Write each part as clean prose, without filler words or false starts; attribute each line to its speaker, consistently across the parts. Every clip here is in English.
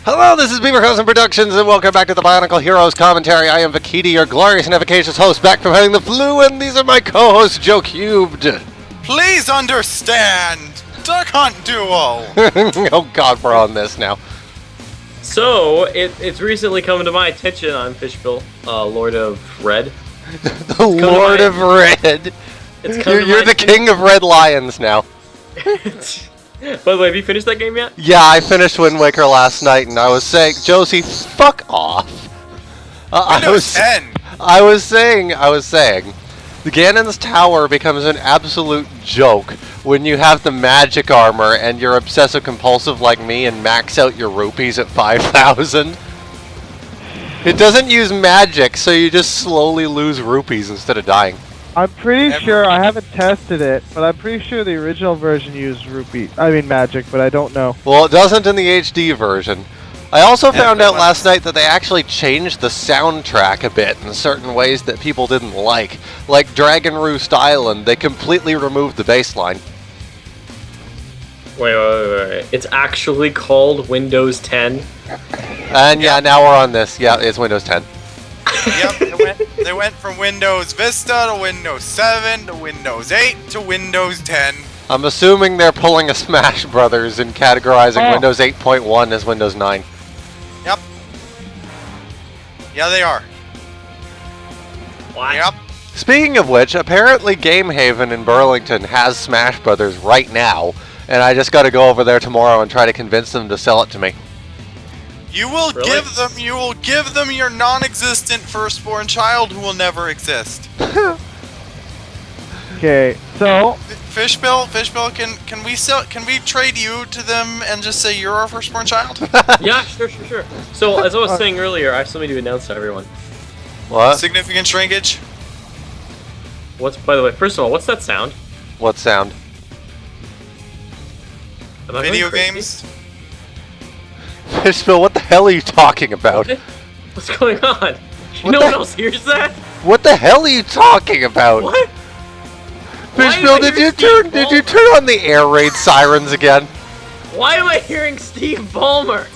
Speaker 1: Hello, this is Beaverhausen Productions, and welcome back to the Bionicle Heroes Commentary. I am Vakiti, your glorious and efficacious host, back from having the flu, and these are my co-hosts, Joe Cubed.
Speaker 2: Please understand, Duck Hunt Duo.
Speaker 1: Oh God, we're on this now.
Speaker 3: So, it's recently come to my attention, I'm Fishspill, Lord of Red.
Speaker 1: The Lord of Red. You're the king of Red Lions now.
Speaker 3: By the way, have you finished that game yet?
Speaker 1: Yeah, I finished Wind Waker last night, and I was saying, Josie, fuck off. I was saying, the Ganon's Tower becomes an absolute joke when you have the magic armor and you're obsessive compulsive like me and max out your rupees at 5,000. It doesn't use magic, so you just slowly lose rupees instead of dying.
Speaker 4: I'm pretty sure, I haven't tested it, but I'm pretty sure the original version used magic, but I don't know.
Speaker 1: Well, it doesn't in the HD version. I also found out last night that they actually changed the soundtrack a bit in certain ways that people didn't like. Like Dragon Roost Island, they completely removed the bass line.
Speaker 3: Wait. It's actually called Windows 10?
Speaker 1: And yeah, now we're on this. Yeah, it's Windows 10.
Speaker 2: Yep, they went from Windows Vista to Windows 7 to Windows 8 to Windows 10.
Speaker 1: I'm assuming they're pulling a Smash Brothers and categorizing Windows 8.1 as Windows 9.
Speaker 2: Yep. Yeah, they are.
Speaker 3: What?
Speaker 2: Yep.
Speaker 1: Speaking of which, apparently Game Haven in Burlington has Smash Brothers right now, and I just gotta go over there tomorrow and try to convince them to sell it to me.
Speaker 2: You will give them your non-existent firstborn child who will never exist.
Speaker 4: Okay, so
Speaker 2: Fishspill, can we trade you to them and just say you're our firstborn child?
Speaker 3: Yeah, sure. So, as I was saying earlier, I have something to announce to everyone.
Speaker 1: What?
Speaker 2: Significant shrinkage?
Speaker 3: By the way, first of all, what's that sound?
Speaker 1: What sound?
Speaker 3: Am I
Speaker 2: Video
Speaker 3: going crazy?
Speaker 2: games?
Speaker 1: Fishspill, what the hell are you talking about?
Speaker 3: What's going on? No one else hears that?
Speaker 1: What the hell are you talking about?
Speaker 3: What?
Speaker 1: Fishspill, did you turn on the air raid sirens again?
Speaker 3: Why am I hearing Steve Ballmer?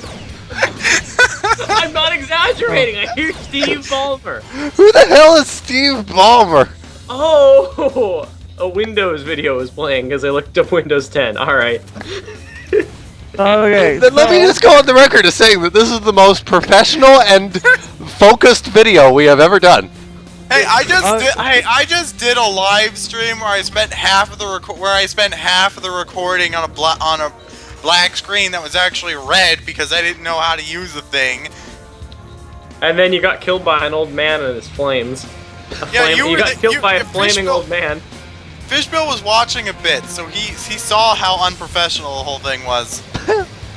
Speaker 3: I'm not exaggerating. I hear Steve Ballmer.
Speaker 1: Who the hell is Steve Ballmer?
Speaker 3: Oh, a Windows video was playing because I looked up Windows 10. All right.
Speaker 4: okay.
Speaker 1: Then let me just go on the record as saying that this is the most professional and focused video we have ever done.
Speaker 2: Hey, I just did a live stream where I spent half of the recording on a black screen that was actually red because I didn't know how to use the thing.
Speaker 3: And then you got killed by an old man and his flames. You got killed by a flaming old man.
Speaker 2: Fishspill was watching a bit, so he saw how unprofessional the whole thing was.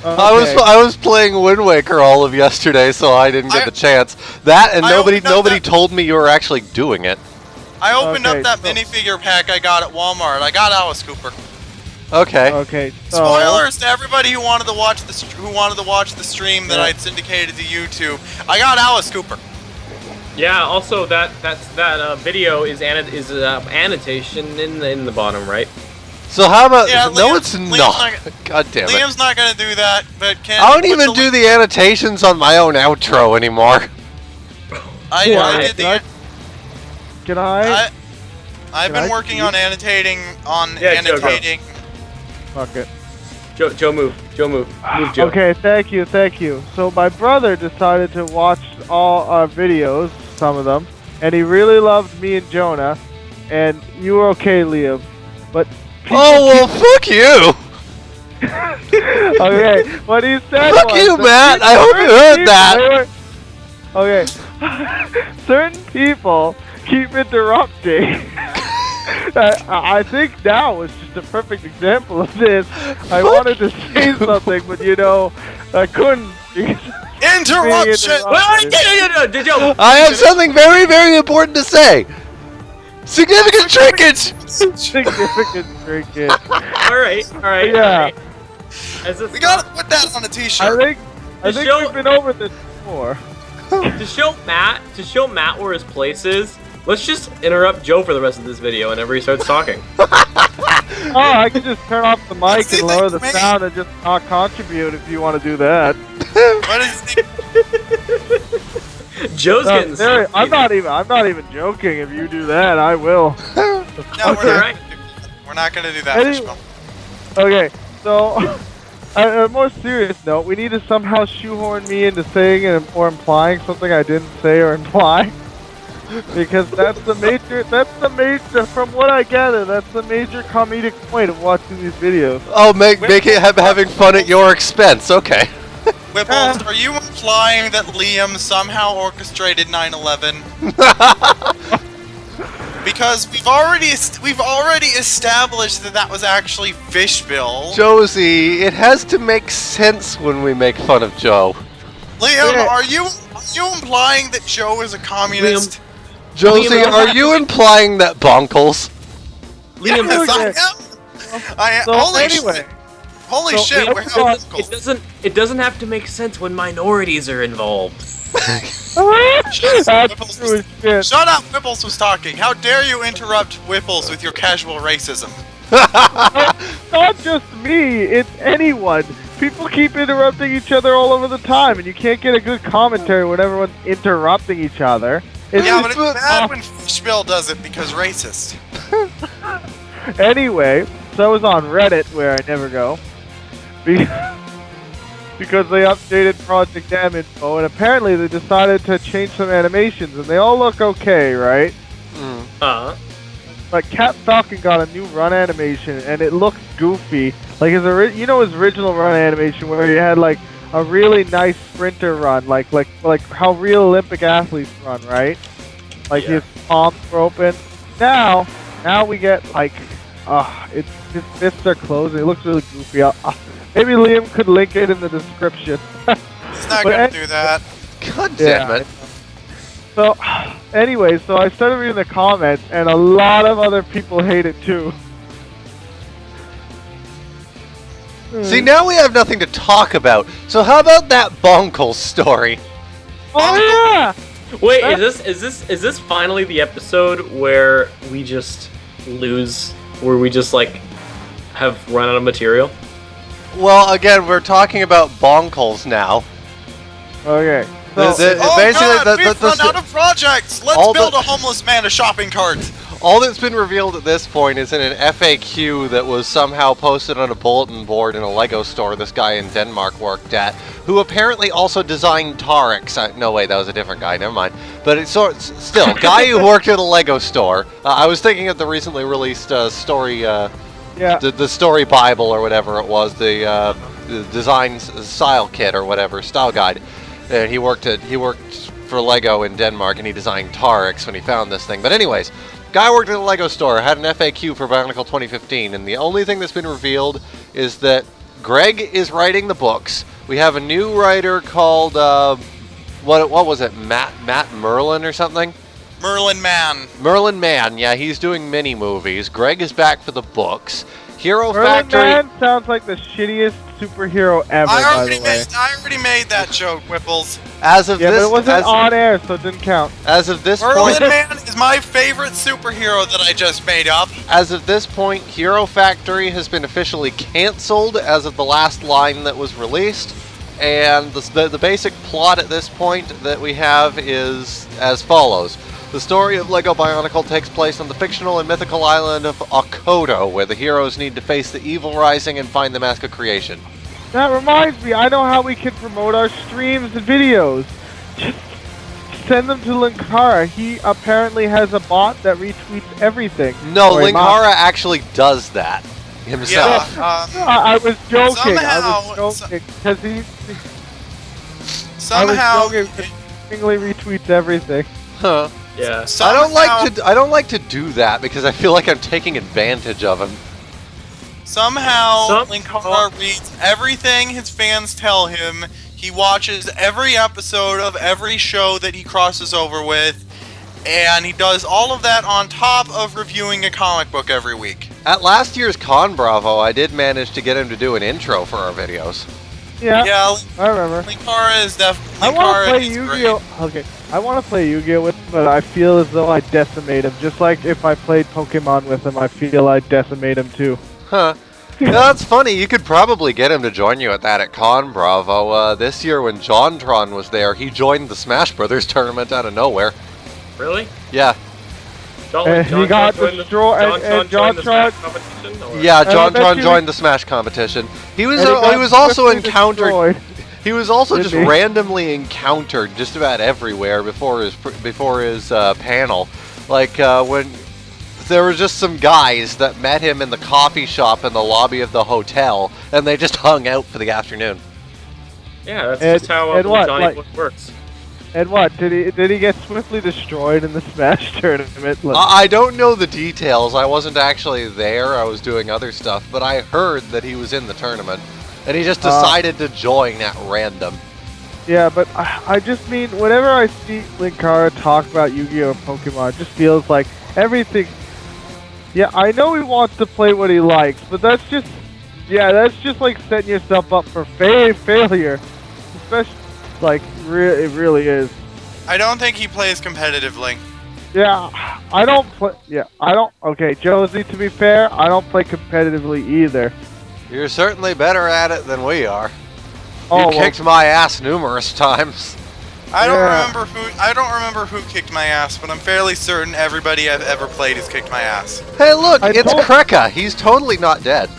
Speaker 1: I was playing Wind Waker all of yesterday, so I didn't get the chance. That and nobody told me you were actually doing it.
Speaker 2: I opened up that minifigure pack I got at Walmart. I got Alice Cooper.
Speaker 1: Okay.
Speaker 4: Okay.
Speaker 2: Spoilers to everybody who wanted to watch the stream that I'd syndicated to YouTube. I got Alice Cooper.
Speaker 3: Yeah. Also, that video is annotation in the bottom right.
Speaker 1: So how about?
Speaker 2: Yeah,
Speaker 1: no, it's not. God damn it.
Speaker 2: Liam's not gonna do that, but
Speaker 1: I don't even do the annotations on my own outro anymore.
Speaker 2: I did the.
Speaker 4: Can I?
Speaker 2: I've been working on annotating.
Speaker 3: Joe.
Speaker 4: Fuck it.
Speaker 3: Joe, move. Move, Joe.
Speaker 4: Okay, thank you. So my brother decided to watch all our videos, some of them, and he really loved me and Jonah, and you were okay, Liam, but.
Speaker 1: Oh well, fuck you.
Speaker 4: Okay, what he said
Speaker 1: fuck
Speaker 4: was...
Speaker 1: you, Matt! I hope you heard that!
Speaker 4: Okay. Certain people keep interrupting I think now is just a perfect example of this. I wanted to say something, but you know, I couldn't.
Speaker 2: Interruption!
Speaker 3: Joe.
Speaker 1: I have something very, very important to say. Significant shrinkage.
Speaker 4: Significant shrinkage.
Speaker 3: All right.
Speaker 4: Yeah.
Speaker 2: We gotta put that on a t-shirt.
Speaker 4: I think we've been over this before.
Speaker 3: To show Matt where his place is, let's just interrupt Joe for the rest of this video whenever he starts talking.
Speaker 4: Oh, I can just turn off the mic and lower the sound and just not contribute if you want to do that.
Speaker 2: What is it?
Speaker 3: Joe's getting
Speaker 4: Terry,
Speaker 3: sick.
Speaker 4: I'm not even joking. If you do that, I will.
Speaker 2: No,
Speaker 3: Okay.
Speaker 2: we're not gonna do that.
Speaker 4: Anyway. Okay, so on a more serious note, we need to somehow shoehorn me into saying or implying something I didn't say or imply. Because that's the major, from what I gather, that's the major comedic point of watching these videos.
Speaker 1: Oh, make it having fun at your expense. Okay.
Speaker 2: Whipples, are you implying that Liam somehow orchestrated 9/11? Because we've already established that was actually Fishspill.
Speaker 1: Josie, it has to make sense when we make fun of Joe.
Speaker 2: Liam,
Speaker 4: Yeah.
Speaker 2: are you implying that Joe is a communist?
Speaker 1: Josie,
Speaker 3: Liam,
Speaker 1: are you implying that bonkles?
Speaker 3: Liam,
Speaker 2: Yes, I am.
Speaker 4: So
Speaker 2: Holy
Speaker 4: anyway,
Speaker 2: shit! Holy
Speaker 4: so
Speaker 2: shit! We're
Speaker 3: it doesn't have to make sense when minorities are involved.
Speaker 4: that's
Speaker 2: Whipples
Speaker 4: true as shit.
Speaker 2: Shut up! Whipples was talking. How dare you interrupt Whipples with your casual racism?
Speaker 4: Not just me, it's anyone. People keep interrupting each other all over the time, and you can't get a good commentary when everyone's interrupting each other.
Speaker 2: Yeah, but it's bad when Fishspill does it because racist.
Speaker 4: Anyway, so I was on Reddit, where I never go, because they updated Project M info, and apparently they decided to change some animations, and they all look okay, right? But Cat Falcon got a new run animation, and it looks goofy. Like his original run animation where he had like a really nice sprinter run, like how real Olympic athletes run, right? Like his palms were open. Now we get like, his fists are closed. And it looks really goofy. Maybe Liam could link it in the description.
Speaker 2: He's not gonna do that.
Speaker 1: God damn it.
Speaker 4: So, anyway, so I started reading the comments, and a lot of other people hate it too.
Speaker 1: See, now we have nothing to talk about. So how about that Bonkle story?
Speaker 4: Oh yeah!
Speaker 3: Wait, is this finally the episode where we just lose, where we just like have run out of material?
Speaker 1: Well, again, we're talking about Bonkles now.
Speaker 4: Okay.
Speaker 1: The-
Speaker 4: So,
Speaker 1: the-
Speaker 2: Oh
Speaker 1: basically,
Speaker 2: god,
Speaker 1: the-
Speaker 2: we've
Speaker 1: the-
Speaker 2: run out of projects! Let's
Speaker 1: all
Speaker 2: build
Speaker 1: the-
Speaker 2: a homeless man a shopping cart!
Speaker 1: All that's been revealed at this point is in an FAQ that was somehow posted on a bulletin board in a Lego store this guy in Denmark worked at, who apparently also designed TitanXP. No, wait, that was a different guy, never mind. But it's still, guy who worked at a Lego store. I was thinking of the recently released story,
Speaker 4: yeah.
Speaker 1: the story Bible or whatever it was, the design style kit or whatever, style guide. And he worked for Lego in Denmark, and he designed TitanXP when he found this thing. But anyways, guy worked at a Lego store, had an FAQ for Bionicle 2015, and the only thing that's been revealed is that Greg is writing the books. We have a new writer called what was it, Matt Merlin or something?
Speaker 2: Merlin Man.
Speaker 1: Merlin Man, yeah, he's doing mini movies. Greg is back for the books. Hero
Speaker 4: Merlin
Speaker 1: Factory.
Speaker 4: Man sounds like the shittiest superhero ever, by the way.
Speaker 2: I already made that joke, Whipples.
Speaker 1: As of
Speaker 4: Yeah,
Speaker 1: this,
Speaker 4: but it wasn't on air, so it didn't count.
Speaker 1: as of this
Speaker 2: Merlin
Speaker 1: point,
Speaker 2: Man is my favorite superhero that I just made up.
Speaker 1: as of this point, Hero Factory has been officially canceled as of the last line that was released. And the basic plot at this point that we have is as follows. The story of Lego Bionicle takes place on the fictional and mythical island of Okoto, where the heroes need to face the evil rising and find the mask of creation.
Speaker 4: That reminds me, I know how we can promote our streams and videos. Just send them to Linkara. He apparently has a bot that retweets everything.
Speaker 1: No,
Speaker 4: Or a bot.
Speaker 1: Linkara actually does that himself.
Speaker 2: Yeah,
Speaker 4: I was joking.
Speaker 2: Somehow-
Speaker 4: I was joking because he
Speaker 2: somehow,
Speaker 4: retweets everything.
Speaker 1: Huh.
Speaker 3: Yeah.
Speaker 1: I don't like to do that because I feel like I'm taking advantage of him.
Speaker 2: Somehow, Linkara reads everything his fans tell him. He watches every episode of every show that he crosses over with, and he does all of that on top of reviewing a comic book every week.
Speaker 1: At last year's Con Bravo, I did manage to get him to do an intro for our videos.
Speaker 4: Yeah, I remember.
Speaker 2: Linkara is definitely.
Speaker 4: I want to play Yu-Gi-Oh! Okay, I want to play Yu-Gi-Oh! With him, but I feel as though I decimate him. Just like if I played Pokemon with him, I feel I'd decimate him too.
Speaker 1: Huh. Yeah, that's funny. You could probably get him to join you at that at Con Bravo. This year when JonTron was there, he joined the Smash Brothers tournament out of nowhere.
Speaker 3: Really?
Speaker 1: Yeah.
Speaker 4: He got destroyed, and JonTron...
Speaker 1: Yeah, JonTron joined the Smash competition. He was also encountered... He was also just randomly encountered just about everywhere before his panel. Like, when... There were just some guys that met him in the coffee shop in the lobby of the hotel, and they just hung out for the afternoon.
Speaker 3: Yeah, that's just how Johnny works.
Speaker 4: And what, did he get swiftly destroyed in the Smash tournament?
Speaker 1: I don't know the details. I wasn't actually there. I was doing other stuff, but I heard that he was in the tournament, and he just decided to join at random.
Speaker 4: Yeah, but I just mean, whenever I see Linkara talk about Yu-Gi-Oh! Pokemon, it just feels like everything... Yeah, I know he wants to play what he likes, but that's just like setting yourself up for failure. Especially, like, it really is.
Speaker 2: I don't think he plays competitively.
Speaker 4: Yeah, I don't play. Yeah, I don't. Okay, Josie, to be fair, I don't play competitively either.
Speaker 1: You're certainly better at it than we are.
Speaker 4: Oh,
Speaker 1: you kicked my ass numerous times.
Speaker 2: I don't remember who kicked my ass, but I'm fairly certain everybody I've ever played has kicked my ass.
Speaker 1: Hey, look, it's Kreka. He's totally not dead.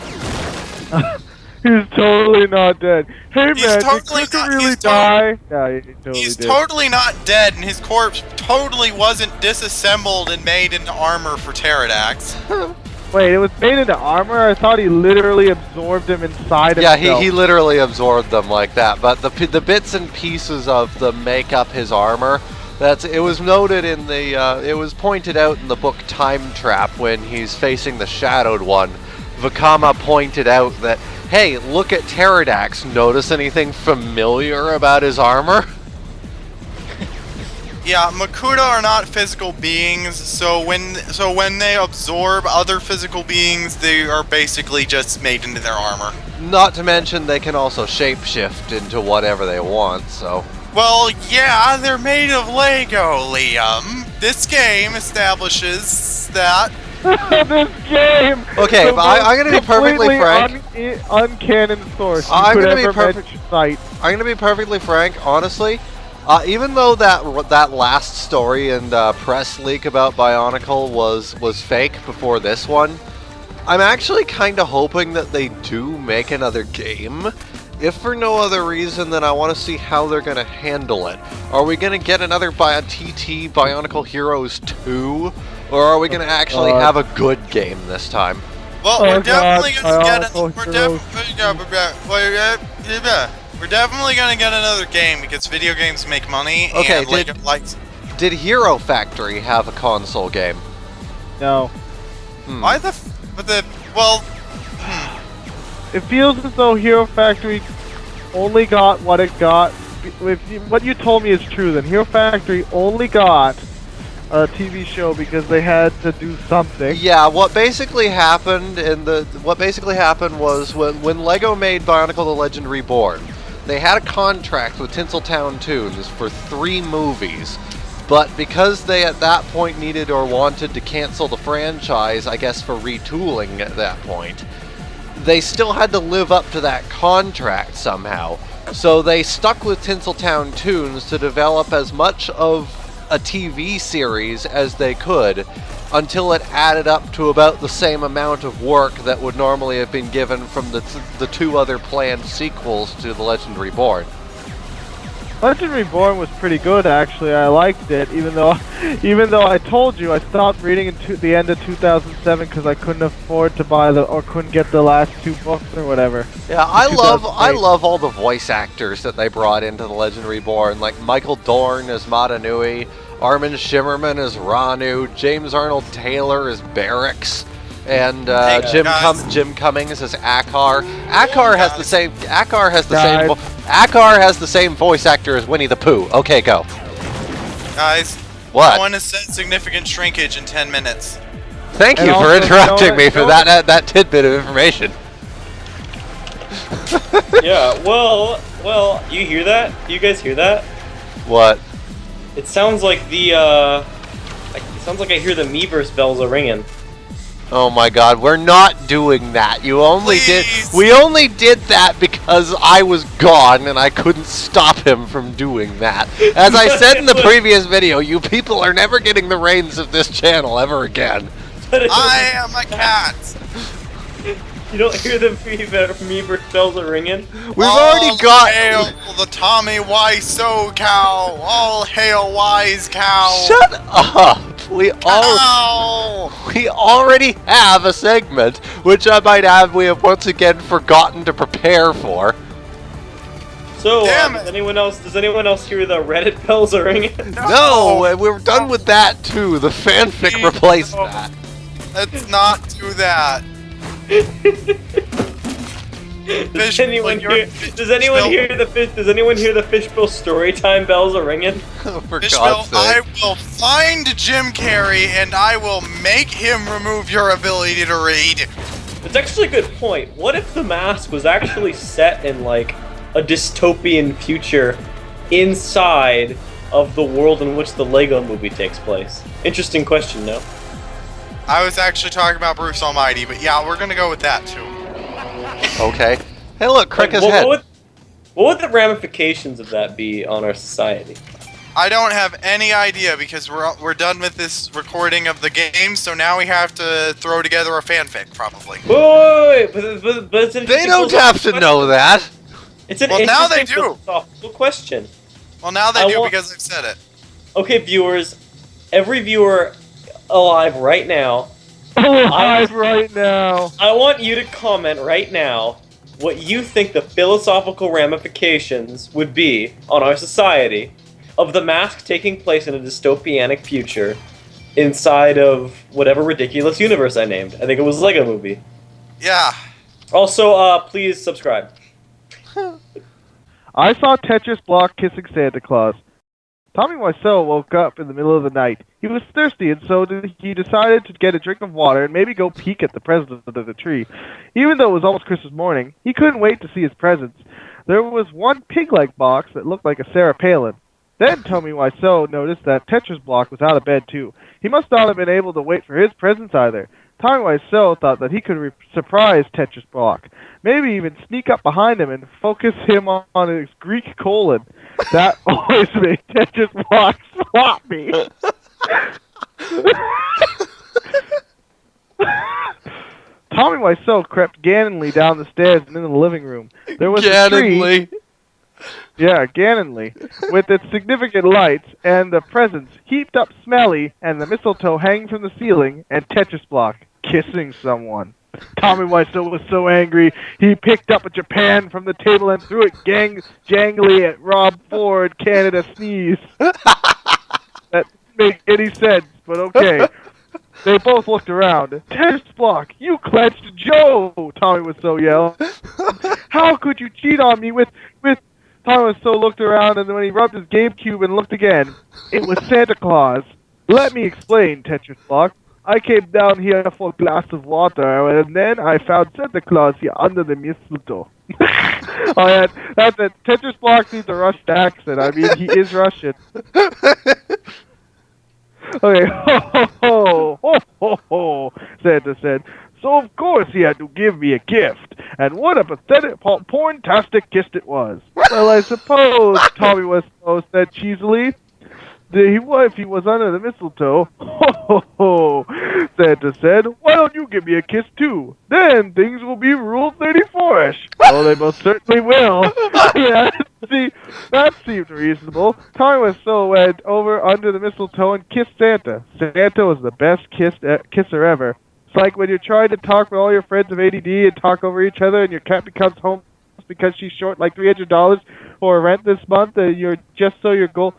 Speaker 4: He's totally not dead. Hey, man, did Kreka really die? Yeah, he totally
Speaker 2: He's
Speaker 4: did.
Speaker 2: totally not dead, and his corpse totally wasn't disassembled and made into armor for Pterodax.
Speaker 4: Wait, it was made into armor? I thought he literally absorbed him inside himself.
Speaker 1: Yeah, he literally absorbed them like that. But the bits and pieces of them make up his armor. It was noted in the it was pointed out in the book Time Trap when he's facing the Shadowed One. Vakama pointed out that, hey, look at Pterodax. Notice anything familiar about his armor?
Speaker 2: Yeah, Makuta are not physical beings, so when they absorb other physical beings, they are basically just made into their armor.
Speaker 1: Not to mention they can also shapeshift into whatever they want, so...
Speaker 2: Well, yeah, they're made of Lego, Liam. This game establishes that...
Speaker 4: This game!
Speaker 1: Okay, but I'm gonna be perfectly frank.
Speaker 4: Uncanon source.
Speaker 1: I'm gonna be perfectly frank, honestly. Even though that last story and press leak about Bionicle was fake before this one, I'm actually kind of hoping that they do make another game. If for no other reason than I want to see how they're going to handle it. Are we going to get another TT Bionicle Heroes 2? Or are we going to actually have a good game this time?
Speaker 2: Well, we're definitely gonna get another game because video games make money.
Speaker 1: Okay,
Speaker 2: and
Speaker 1: did Hero Factory have a console game?
Speaker 4: No.
Speaker 2: Why
Speaker 4: It feels as though Hero Factory only got what it got. What you told me is true. Then Hero Factory only got a TV show because they had to do something.
Speaker 1: Yeah, what basically happened was when Lego made Bionicle the Legend Reborn, they had a contract with Tinseltown Toons for 3 movies, but because they at that point needed or wanted to cancel the franchise, I guess for retooling at that point, they still had to live up to that contract somehow. So they stuck with Tinseltown Toons to develop as much of a TV series as they could until it added up to about the same amount of work that would normally have been given from the 2 other planned sequels to The Legend Reborn.
Speaker 4: Legend Reborn was pretty good, actually. I liked it, even though I told you I stopped reading in the end of 2007 because I couldn't afford to buy or couldn't get the last 2 books or whatever.
Speaker 1: Yeah, I love all the voice actors that they brought into The Legend Reborn, like Michael Dorn as Mata Nui, Armin Shimmerman as Ranu, James Arnold Taylor as Barracks, and Jim Cummings as Akar. Akar has the same. Akar has the same voice actor as Winnie the Pooh. Okay, go.
Speaker 2: Guys,
Speaker 1: What?
Speaker 2: I want to set significant shrinkage in 10 minutes.
Speaker 1: Thank you for interrupting me for that tidbit of information.
Speaker 3: Yeah, well, you hear that? Do you guys hear that?
Speaker 1: What?
Speaker 3: It sounds like it sounds like I hear the Miiverse bells are ringing.
Speaker 1: Oh my God, we're not doing that. We only did that because I was gone and I couldn't stop him from doing that. As I said in the previous video, you people are never getting the reins of this channel ever again.
Speaker 2: I am a cat.
Speaker 3: You don't hear the Miiverse bells are ringing?
Speaker 1: We've already got...
Speaker 2: All hail the Tommy Wiseau cow! All hail Wise Cow!
Speaker 1: Shut up! We already have a segment, which I might add we have once again forgotten to prepare for.
Speaker 3: So, does anyone else hear the Reddit bells are ringing?
Speaker 1: No, we're done with that too. The fanfic replaced that.
Speaker 2: Let's not do that.
Speaker 3: Does anyone hear the Fishspill storytime bells are ringing?
Speaker 1: For
Speaker 2: Fishspill,
Speaker 1: God's sake.
Speaker 2: I will find Jim Carrey and I will make him remove your ability to read.
Speaker 3: It's actually a good point. What if the mask was actually set in like a dystopian future inside of the world in which the Lego movie takes place? Interesting question, no?
Speaker 2: I was actually talking about Bruce Almighty, but yeah, we're gonna go with that too.
Speaker 1: Okay. Hey look, Crick is head.
Speaker 3: What would the ramifications of that be on our society?
Speaker 2: I don't have any idea because we're done with this recording of the game, so now we have to throw together a fanfic, probably.
Speaker 3: Wait, but it's an
Speaker 1: They don't have to know that.
Speaker 3: It's an
Speaker 2: Well, now they
Speaker 3: interesting
Speaker 2: do.
Speaker 3: philosophical question.
Speaker 2: Well, now they do because I've said it.
Speaker 3: Okay, viewers, every viewer alive right now,
Speaker 4: right now.
Speaker 3: I want you to comment right now what you think the philosophical ramifications would be on our society of the mask taking place in a dystopianic future inside of whatever ridiculous universe I named. I think it was a Lego movie.
Speaker 2: Yeah.
Speaker 3: Also, please subscribe.
Speaker 4: I saw Tetris block kissing Santa Claus. Tommy Wiseau woke up in the middle of the night. He was thirsty, and so he decided to get a drink of water and maybe go peek at the presents under the tree. Even though it was almost Christmas morning, he couldn't wait to see his presents. There was one pig-like box that looked like a Sarah Palin. Then Tommy Wiseau noticed that Tetris block was out of bed too. He must not have been able to wait for his presents either. Tommy Wiseau thought that he could surprise Tetris block. Maybe even sneak up behind him and focus him on his Greek colon. That always made Tetris block swap me. Tommy Wiseau crept Ganonly down the stairs and into the living room. There was a tree. Yeah, Ganonly, with its significant lights and the presents heaped up smelly and the mistletoe hanging from the ceiling and Tetris block kissing someone. Tommy Wiseau was so angry, he picked up a Japan from the table and threw it jangly at Rob Ford, Canada Sneeze. That didn't make any sense, but okay. They both looked around. Tetris block, you clenched Joe! Tommy Wiseau yelled. How could you cheat on me with... Tommy Wiseau looked around, and when he rubbed his GameCube and looked again, it was Santa Claus. Let me explain, Tetris block. I came down here for a glass of water, and then I found Santa Claus here under the mistletoe. Oh yeah, that's it. Tetris block needs a Russian accent. I mean, he is Russian. Okay, ho, ho, Santa said. So of course he had to give me a gift. And what a pathetic, porn-tastic gift it was. Well, I suppose, Tommy Wiseau said cheesily. If he was under the mistletoe, ho, Santa said, why don't you give me a kiss too? Then things will be Rule 34-ish. Oh, they most certainly will. Yeah, see, that seemed reasonable. Tommy Wiseau went over under the mistletoe and kissed Santa. Santa was the best kisser ever. It's like when you're trying to talk with all your friends of ADD and talk over each other and your cat becomes homeless because she's short like $300 for rent this month and you're just so your goal...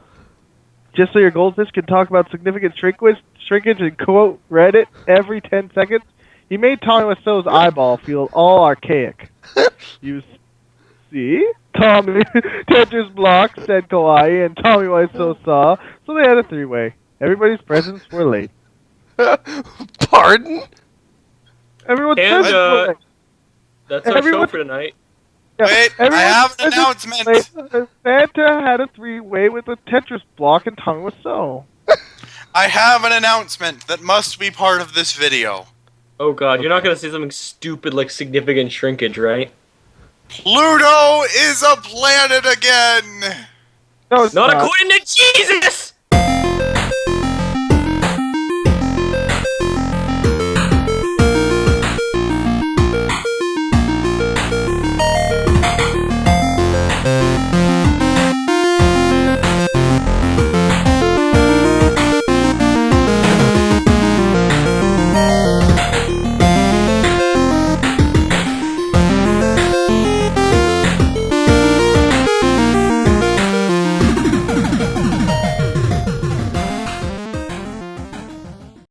Speaker 4: Just so your goldfish can talk about significant shrinkage and quote Reddit every 10 seconds, he made Tommy Wiseau's eyeball feel all archaic. You see? Tommy Tetris block said Kawaii and Tommy Wiseau saw, so they had a three-way. Everybody's presents were late.
Speaker 1: Pardon?
Speaker 4: Everyone's
Speaker 3: And,
Speaker 4: presents were late.
Speaker 3: That's our show for tonight.
Speaker 4: Yeah,
Speaker 2: Wait, I
Speaker 4: everyone's
Speaker 2: have an
Speaker 4: presents
Speaker 2: announcement.
Speaker 4: were late. Santa had a three-way with a Tetris block and Tommy Wiseau. I
Speaker 2: have an announcement that must be part of this video.
Speaker 3: Oh god, you're not gonna say something stupid like significant shrinkage, right?
Speaker 2: Pluto is a planet again!
Speaker 4: No, it's
Speaker 3: Not according to Jesus!